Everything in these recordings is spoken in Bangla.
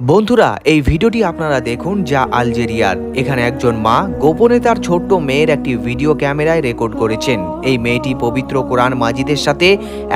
বন্ধুরা, এই ভিডিওটি আপনারা দেখুন যা আলজেরিয়ার। এখানে একজন মা গোপনে তার ছোট্ট মেয়ের একটি ভিডিও ক্যামেরায় রেকর্ড করেছেন। এই মেয়েটি পবিত্র কোরআন মাজিদের সাথে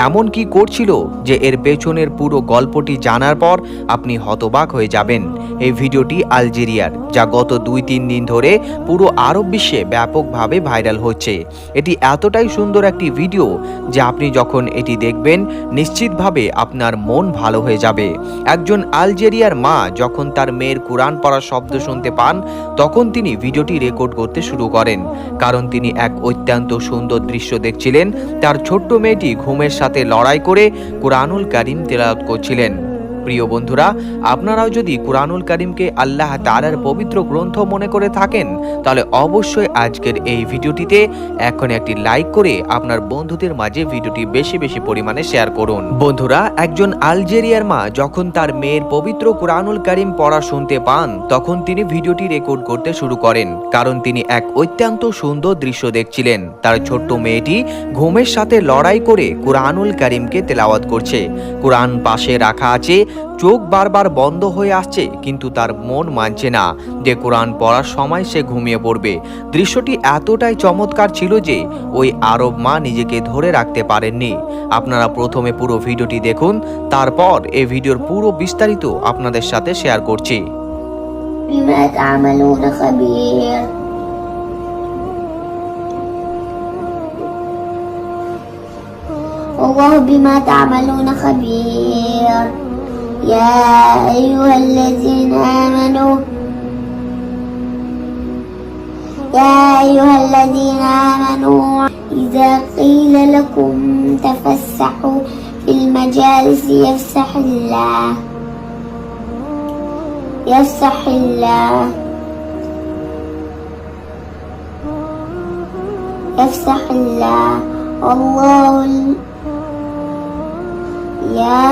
এমন কি করছিল যে এর পেছনের পুরো গল্পটি জানার পর আপনি হতবাক হয়ে যাবেন। এই ভিডিওটি আলজেরিয়ার, যা গত 2-3 দিন ধরে পুরো আরব বিশ্বে ব্যাপকভাবে ভাইরাল হচ্ছে। এটি এতটাই সুন্দর একটি ভিডিও যে আপনি যখন এটি দেখবেন নিশ্চিতভাবে আপনার মন ভালো হয়ে যাবে। একজন আলজেরিয়ার মা যখন তার মেয়ের কোরআন পড়ার শব্দ শুনতে পান, তখন তিনি ভিডিওটি রেকর্ড করতে শুরু করেন, কারণ তিনি এক অত্যন্ত সুন্দর দৃশ্য দেখছিলেন। তার ছোট্ট মেয়েটি ঘুমের সাথে লড়াই করে কুরআনুল কারীম তেলাওয়াত করছিলেন। প্রিয় বন্ধুরা, আপনারাও যদি কুরআনুল কারীমকে আল্লাহ তাআলার পবিত্র গ্রন্থ মনে করে থাকেন, তাহলে অবশ্যই আজকের এই ভিডিওটিতে এখন একটি লাইক করে আপনার বন্ধুদের মাঝে ভিডিওটি বেশি বেশি পরিমাণে শেয়ার করুন। বন্ধুরা, একজন আলজেরিয়ার মা যখন তার মেয়ের পবিত্র কুরআনুল কারীম পড়া শুনতে পান, তখন তিনি ভিডিওটি রেকর্ড করতে শুরু করেন, কারণ তিনি এক অত্যন্ত সুন্দর দৃশ্য দেখছিলেন। তার ছোট্ট মেয়েটি ঘুমের সাথে লড়াই করে কুরআনুল কারীমকে তেলাওয়াত করছে। কুরআন পাশে রাখা আছে, চোখ বারবার বন্ধ হয়ে আসছে, কিন্তু তার মন মানছে না যে কোরআন পড়ার সময় সে ঘুমিয়ে পড়বে। দৃশ্যটি এতটাই চমৎকার ছিল যে ওই আরব মা নিজেকে ধরে রাখতে পারেননি। আপনারা প্রথমে পুরো ভিডিওটি দেখুন, তারপর এই ভিডিওর পুরো বিস্তারিত আপনাদের সাথে শেয়ার করছি। والله بما تعملون خبير يا أيها الذين آمنوا إذا قيل لكم تفسحوا في المجالس يفسح الله والله يا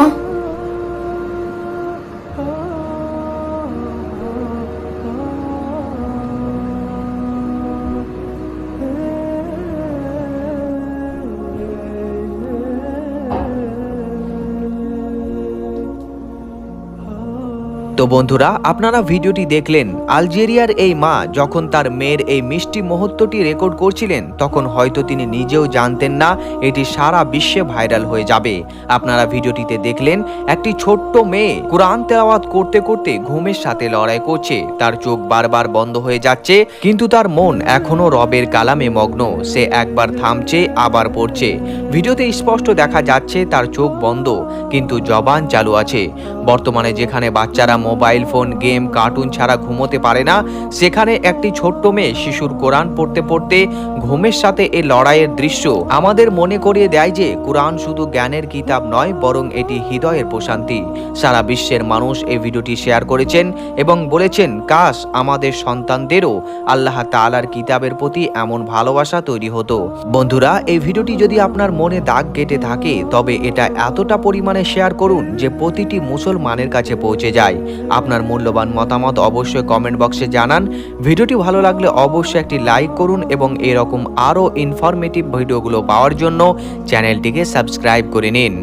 তো বন্ধুরা, আপনারা ভিডিওটি দেখলেন। আলজেরিয়ার এই মা যখন তার মেয়ের এই মিষ্টি মুহূর্তটি রেকর্ড করছিলেন, তখন হয়তো তিনি নিজেও জানতেন না এটি সারা বিশ্বে ভাইরাল হয়ে যাবে। আপনারা ভিডিওটিতে দেখলেন একটি ছোট্ট মেয়ে কোরআন তেলাওয়াত করতে করতে ঘুমের সাথে লড়াই করছে। তার চোখ বারবার বন্ধ হয়ে যাচ্ছে, কিন্তু তার মন এখনো রবের কালামে মগ্ন। সে একবার থামছে, আবার পড়ছে। ভিডিওতে স্পষ্ট দেখা যাচ্ছে তার চোখ বন্ধ, কিন্তু জবান চালু আছে। বর্তমানে যেখানে বাচ্চারা মোবাইল ফোন, গেম, কার্টুন ছাড়া ঘুমোতে পারে না, সেখানে একটি ছোট্ট মেয়ে শিশুর কোরআন পড়তে পড়তে ঘুমের সাথে এই লড়াইয়ের দৃশ্য আমাদের মনে করিয়ে দেয় যে কোরআন শুধু জ্ঞানের কিতাব নয়, বরং এটি হৃদয়ের প্রশান্তি। সারা বিশ্বের মানুষ এই ভিডিওটি শেয়ার করেছেন এবং বলেছেন, কাশ আমাদের সন্তানদেরও আল্লাহ তাআলার কিতাবের প্রতি এমন ভালোবাসা তৈরি হতো। বন্ধুরা, এই ভিডিওটি যদি আপনার মনে দাগ কেটে থাকে, তবে এটা এতটা পরিমাণে শেয়ার করুন যে প্রতিটি মুসলমানের কাছে পৌঁছে যায়। আপনার মূল্যবান মতামত অবশ্যই কমেন্ট বক্সে জানান। ভিডিওটি ভালো লাগলে অবশ্যই একটি লাইক করুন এবং এরকম আরও ইনফরমেটিভ ভিডিওগুলো পাওয়ার জন্য চ্যানেলটিকে সাবস্ক্রাইব করে নিন।